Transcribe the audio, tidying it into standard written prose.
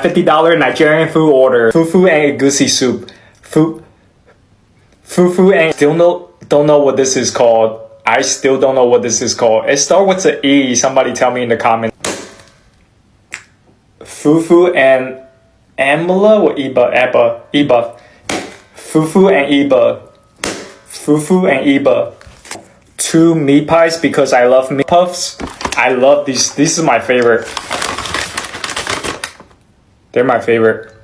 my $50 Nigerian food order. Fufu and egusi soup. Fufu and don't know what this is called. I still don't know what this is called. It starts with an E. Somebody tell me in the comments. Fufu and Amala or Iba. Fufu and Iba. 2 meat pies because I love meat puffs. I love these. This is my favorite. They're my favorite.